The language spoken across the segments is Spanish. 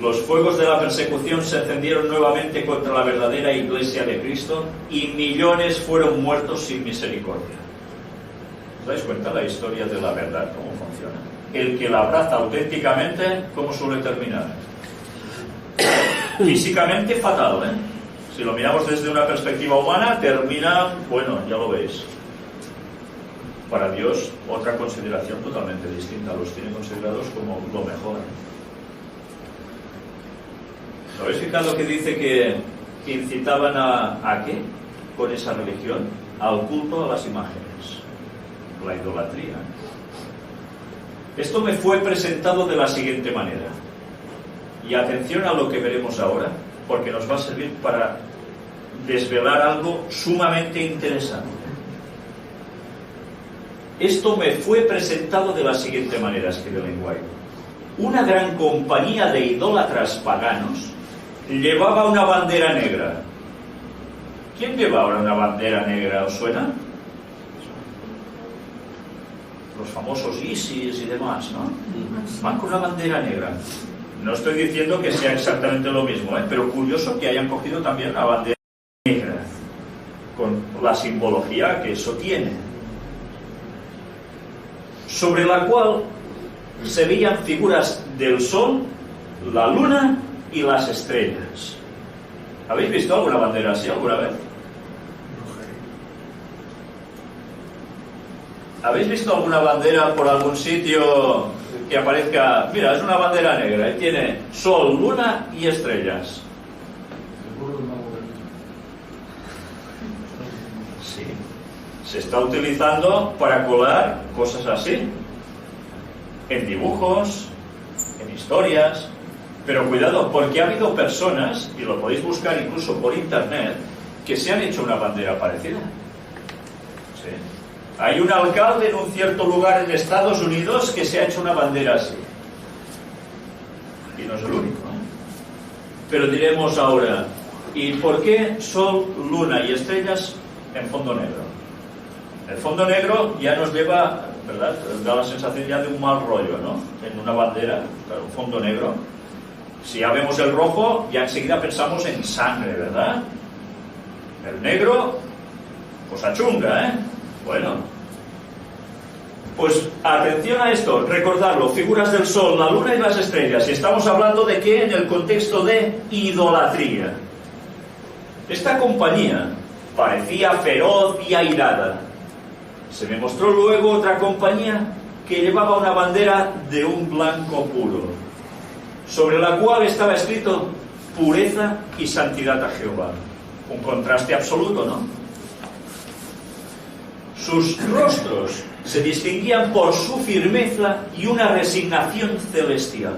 Los fuegos de la persecución se encendieron nuevamente contra la verdadera Iglesia de Cristo y millones fueron muertos sin misericordia. ¿Os dais cuenta la historia de la verdad, cómo funciona? El que la abraza auténticamente, ¿cómo suele terminar? Físicamente fatal, ¿eh? Si lo miramos desde una perspectiva humana, termina, bueno, ya lo veis. Para Dios, otra consideración totalmente distinta. Los tiene considerados como lo mejor. ¿Lo habéis fijado que dice que incitaban a qué? Con esa religión, al culto a las imágenes, la idolatría. Esto me fue presentado de la siguiente manera. Y atención a lo que veremos ahora, porque nos va a servir para desvelar algo sumamente interesante. Esto me fue presentado de la siguiente manera, escribe el lenguaje. Una gran compañía de idólatras paganos llevaba una bandera negra. ¿Quién lleva ahora una bandera negra? ¿Os suena? Los famosos ISIS y demás, ¿no? Van con una bandera negra. No estoy diciendo que sea exactamente lo mismo, pero curioso que hayan cogido también una bandera negra, con la simbología que eso tiene, sobre la cual se veían figuras del sol, la luna y las estrellas. ¿Habéis visto alguna bandera así alguna vez? ¿Habéis visto alguna bandera por algún sitio que aparezca? Mira, es una bandera negra y tiene sol, luna y estrellas. Sí, se está utilizando para colar cosas así, en dibujos, en historias. Pero cuidado, porque ha habido personas, y lo podéis buscar incluso por internet, que se han hecho una bandera parecida. ¿Sí? Hay un alcalde en un cierto lugar en Estados Unidos que se ha hecho una bandera así. Y no es el único, ¿eh? Pero diremos ahora, ¿y por qué sol, luna y estrellas en fondo negro? El fondo negro ya nos lleva, ¿verdad? Da la sensación ya de un mal rollo, ¿no? En una bandera, claro, un fondo negro. Si ya vemos el rojo, ya enseguida pensamos en sangre, ¿verdad? El negro, pues achunga, ¿eh? Bueno, pues atención a esto, recordarlo, figuras del sol, la luna y las estrellas. Y estamos hablando de qué en el contexto de idolatría. Esta compañía parecía feroz y airada. Se me mostró luego otra compañía que llevaba una bandera de un blanco puro, sobre la cual estaba escrito pureza y santidad a Jehová. Un contraste absoluto, ¿no? Sus rostros se distinguían por su firmeza y una resignación celestial.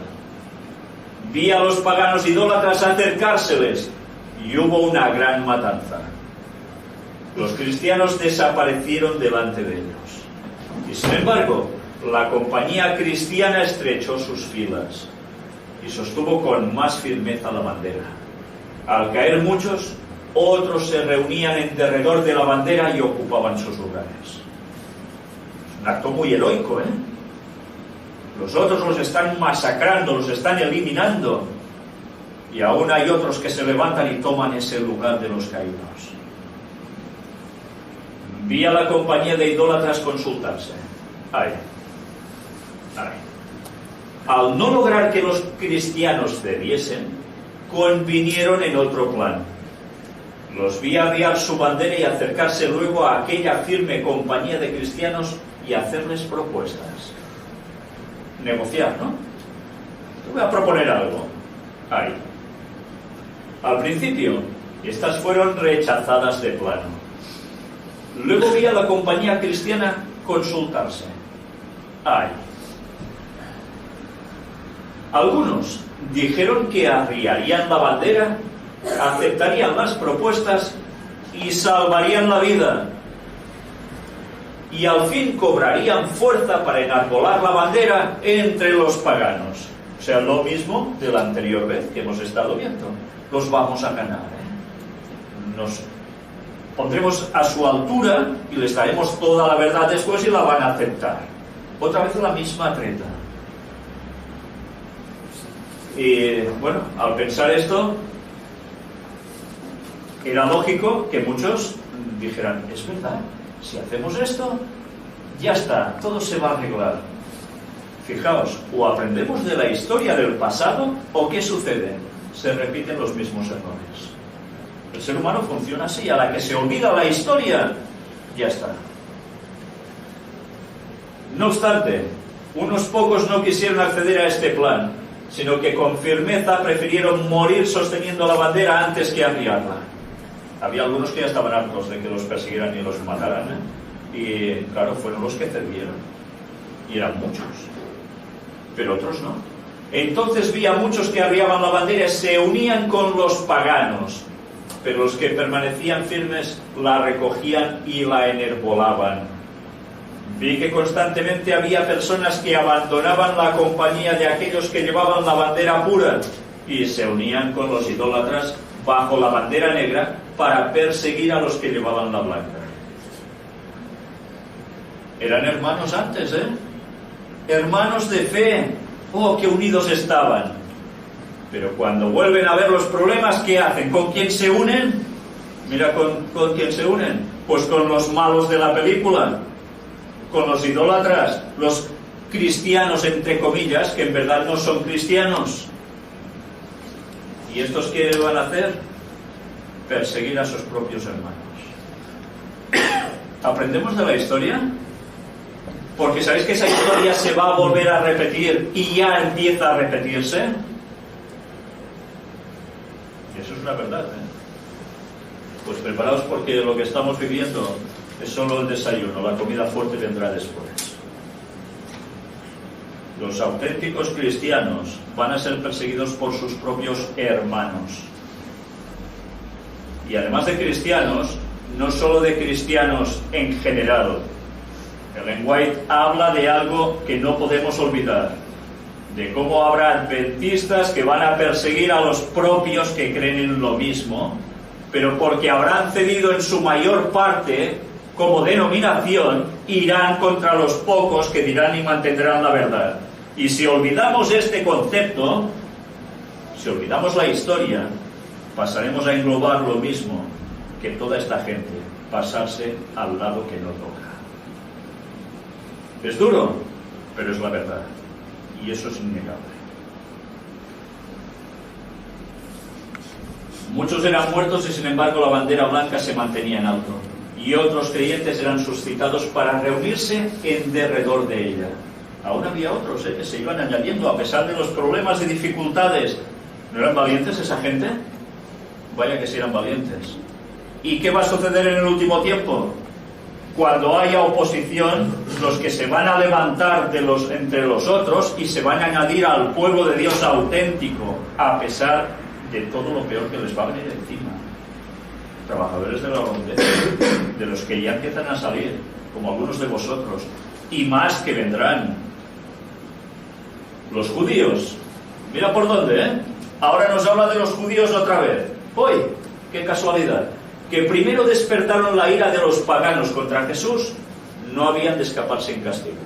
Vi a los paganos idólatras acercárseles y hubo una gran matanza. Los cristianos desaparecieron delante de ellos. Y sin embargo, la compañía cristiana estrechó sus filas y sostuvo con más firmeza la bandera. Al caer muchos, otros se reunían en derredor de la bandera y ocupaban sus lugares. Es un acto muy heroico, ¿eh? Los otros los están masacrando, los están eliminando, y aún hay otros que se levantan y toman ese lugar de los caídos. Vi a la compañía de idólatras consultarse. Ay. Al no lograr que los cristianos cediesen, convinieron en otro plan. Los vi arriar su bandera y acercarse luego a aquella firme compañía de cristianos y hacerles propuestas. Negociar, ¿no? Te voy a proponer algo. Ahí. Al principio, estas fueron rechazadas de plano. Luego vi a la compañía cristiana consultarse. Ay. Algunos dijeron que arriarían la bandera, aceptarían las propuestas y salvarían la vida. Y al fin cobrarían fuerza para enarbolar la bandera entre los paganos. O sea, lo mismo de la anterior vez que hemos estado viendo. Los vamos a ganar, ¿eh? Nos pondremos a su altura y les daremos toda la verdad después y la van a aceptar. Otra vez la misma treta. Y bueno, al pensar esto, era lógico que muchos dijeran, es verdad, si hacemos esto, ya está, todo se va a arreglar. Fijaos, o aprendemos de la historia del pasado, o ¿qué sucede? Se repiten los mismos errores. El ser humano funciona así, a la que se olvida la historia, ya está. No obstante, unos pocos no quisieron acceder a este plan, sino que con firmeza prefirieron morir sosteniendo la bandera antes que arriarla. Había algunos que ya estaban hartos de que los persiguieran y los mataran, y claro, fueron los que cedieron, y eran muchos, pero otros no. Entonces vi a muchos que arriaban la bandera y se unían con los paganos, pero los que permanecían firmes la recogían y la enherbolaban. Vi que constantemente había personas que abandonaban la compañía de aquellos que llevaban la bandera pura y se unían con los idólatras bajo la bandera negra para perseguir a los que llevaban la blanca. Eran hermanos antes, hermanos de fe. Oh, qué unidos estaban. Pero cuando vuelven a ver los problemas, ¿qué hacen? ¿Con quién se unen? Mira con quién se unen. Pues con los malos de la película, con los idólatras, los cristianos entre comillas, que en verdad no son cristianos. ¿Y estos qué van a hacer? Perseguir a sus propios hermanos. ¿Aprendemos de la historia? Porque sabéis que esa historia se va a volver a repetir y ya empieza a repetirse. Y eso es una verdad, Pues preparaos, porque lo que estamos viviendo es solo el desayuno, la comida fuerte vendrá después. Los auténticos cristianos van a ser perseguidos por sus propios hermanos. Y además de cristianos, no solo de cristianos en general. Ellen White habla de algo que no podemos olvidar, de cómo habrá adventistas que van a perseguir a los propios que creen en lo mismo, pero porque habrán cedido en su mayor parte, como denominación, irán contra los pocos que dirán y mantendrán la verdad. Y si olvidamos este concepto, si olvidamos la historia, pasaremos a englobar lo mismo que toda esta gente, pasarse al lado que no toca. Es duro, pero es la verdad. Y eso es innegable. Muchos eran muertos y sin embargo la bandera blanca se mantenía en alto. Y otros creyentes eran suscitados para reunirse en derredor de ella. Aún había otros que se iban añadiendo a pesar de los problemas y dificultades. ¿No eran valientes esa gente? Vaya que sí eran valientes. ¿Y qué va a suceder en el último tiempo? Cuando haya oposición, los que se van a levantar entre los otros y se van a añadir al pueblo de Dios auténtico, a pesar de todo lo peor que les va a venir encima. Trabajadores de la orden, de los que ya empiezan a salir, como algunos de vosotros, y más que vendrán. Los judíos, mira por dónde, Ahora nos habla de los judíos otra vez. ¡Uy! ¡Qué casualidad! Que primero despertaron la ira de los paganos contra Jesús, no habían de escapar sin castigo.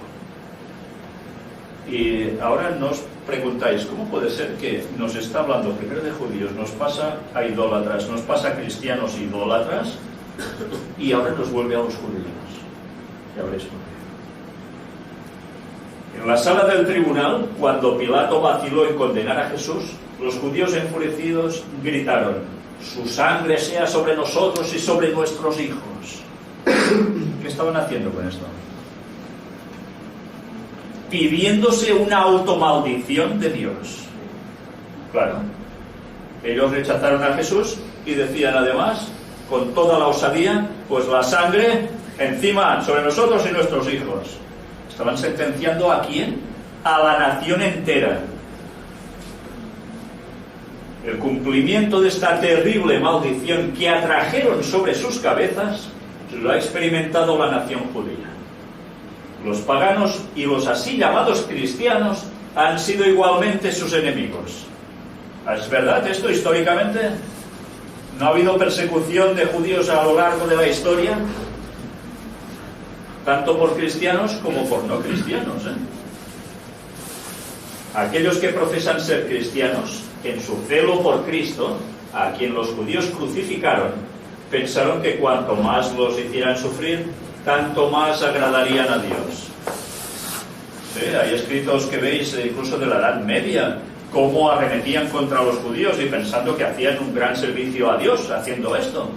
Y ahora nos preguntáis, ¿cómo puede ser que nos está hablando primero de judíos, nos pasa a idólatras, nos pasa a cristianos idólatras, y ahora nos vuelve a los judíos? Ya veréis por qué. En la sala del tribunal, cuando Pilato vaciló en condenar a Jesús, los judíos enfurecidos gritaron: «Su sangre sea sobre nosotros y sobre nuestros hijos». ¿Qué estaban haciendo con esto? Pidiéndose una automaldición de Dios. Claro, ellos rechazaron a Jesús y decían además, con toda la osadía, pues la sangre encima sobre nosotros y nuestros hijos. Estaban sentenciando ¿a quién? A la nación entera. El cumplimiento de esta terrible maldición que atrajeron sobre sus cabezas lo ha experimentado la nación judía. Los paganos y los así llamados cristianos han sido igualmente sus enemigos. ¿Es verdad esto históricamente? ¿No ha habido persecución de judíos a lo largo de la historia? Tanto por cristianos como por no cristianos, Aquellos que profesan ser cristianos, en su celo por Cristo, a quien los judíos crucificaron, pensaron que cuanto más los hicieran sufrir, tanto más agradarían a Dios. Sí, hay escritos que veis incluso de la Edad Media, cómo arremetían contra los judíos y pensando que hacían un gran servicio a Dios haciendo esto.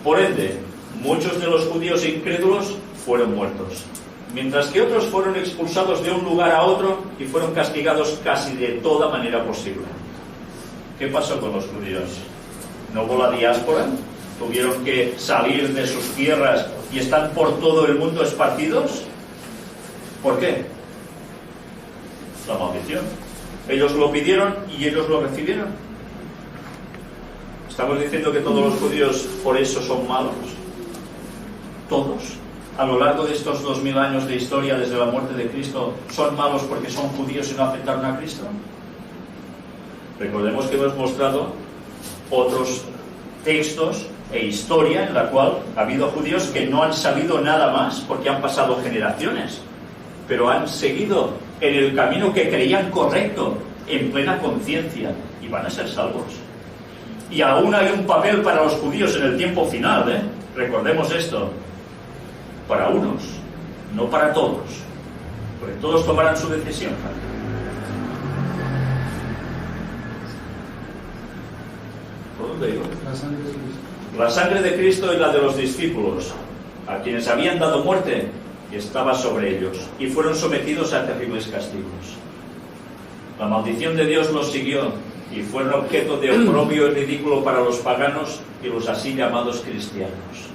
Por ende, muchos de los judíos incrédulos fueron muertos, mientras que otros fueron expulsados de un lugar a otro y fueron castigados casi de toda manera posible. ¿Qué pasó con los judíos? ¿No hubo la diáspora? ¿Tuvieron que salir de sus tierras y están por todo el mundo esparcidos? ¿Por qué? La maldición. Ellos lo pidieron y ellos lo recibieron. ¿Estamos diciendo que todos los judíos por eso son malos? ¿Todos? A lo largo de estos 2000 años de historia desde la muerte de Cristo, ¿son malos porque son judíos y no aceptaron a Cristo? Recordemos que hemos mostrado otros textos e historia en la cual ha habido judíos que no han sabido nada más porque han pasado generaciones, pero han seguido en el camino que creían correcto, en plena conciencia, y van a ser salvos. Y aún hay un papel para los judíos en el tiempo final, recordemos esto, para unos, no para todos, porque todos tomarán su decisión. ¿Por dónde iba? La sangre de Cristo y la de los discípulos, a quienes habían dado muerte, estaba sobre ellos, y fueron sometidos a terribles castigos. La maldición de Dios los siguió, y fueron objeto de oprobio y ridículo para los paganos y los así llamados cristianos.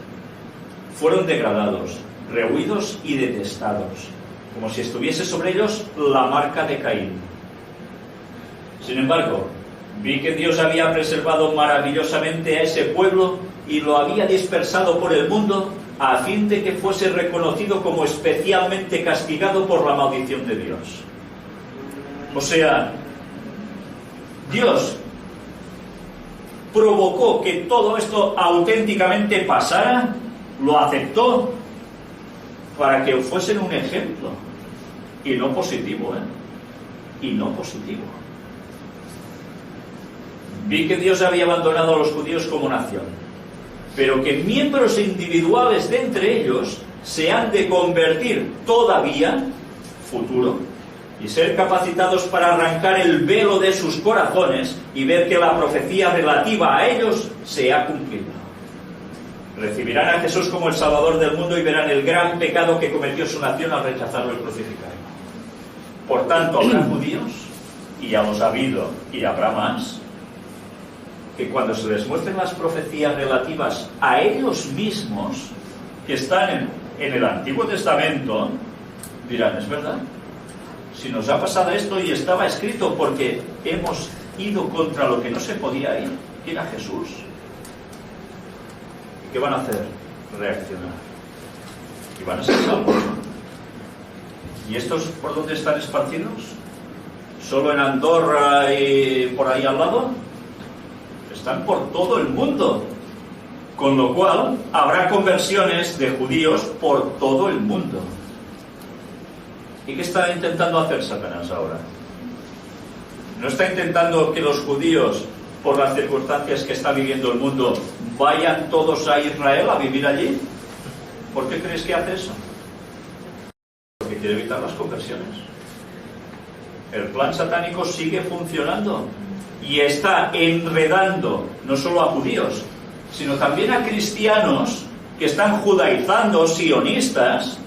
Fueron degradados, rehuidos y detestados, como si estuviese sobre ellos la marca de Caín. Sin embargo, vi que Dios había preservado maravillosamente a ese pueblo y lo había dispersado por el mundo a fin de que fuese reconocido como especialmente castigado por la maldición de Dios. O sea, Dios provocó que todo esto auténticamente pasara, lo aceptó para que fuesen un ejemplo, y no positivo, y no positivo. Vi que Dios había abandonado a los judíos como nación, pero que miembros individuales de entre ellos se han de convertir todavía, futuro, y ser capacitados para arrancar el velo de sus corazones y ver que la profecía relativa a ellos se ha cumplido. Recibirán a Jesús como el Salvador del mundo y verán el gran pecado que cometió su nación al rechazarlo y crucificarlo. Por tanto, habrá judíos, y ya los ha habido, y habrá más, que cuando se les muestren las profecías relativas a ellos mismos, que están en el Antiguo Testamento, dirán, es verdad, si nos ha pasado esto y estaba escrito porque hemos ido contra lo que no se podía ir, que era Jesús. ¿Qué van a hacer? Reaccionar. Y van a ser salvos. ¿Y estos por dónde están esparcidos? ¿Solo en Andorra y por ahí al lado? Están por todo el mundo. Con lo cual, habrá conversiones de judíos por todo el mundo. ¿Y qué está intentando hacer Satanás ahora? ¿No está intentando que los judíos, por las circunstancias que está viviendo el mundo, vayan todos a Israel a vivir allí? ¿Por qué crees que hace eso? Porque quiere evitar las conversiones. El plan satánico sigue funcionando y está enredando no solo a judíos, sino también a cristianos que están judaizando, sionistas,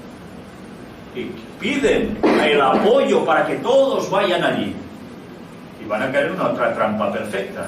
y piden el apoyo para que todos vayan allí. Y van a caer en una otra trampa perfecta,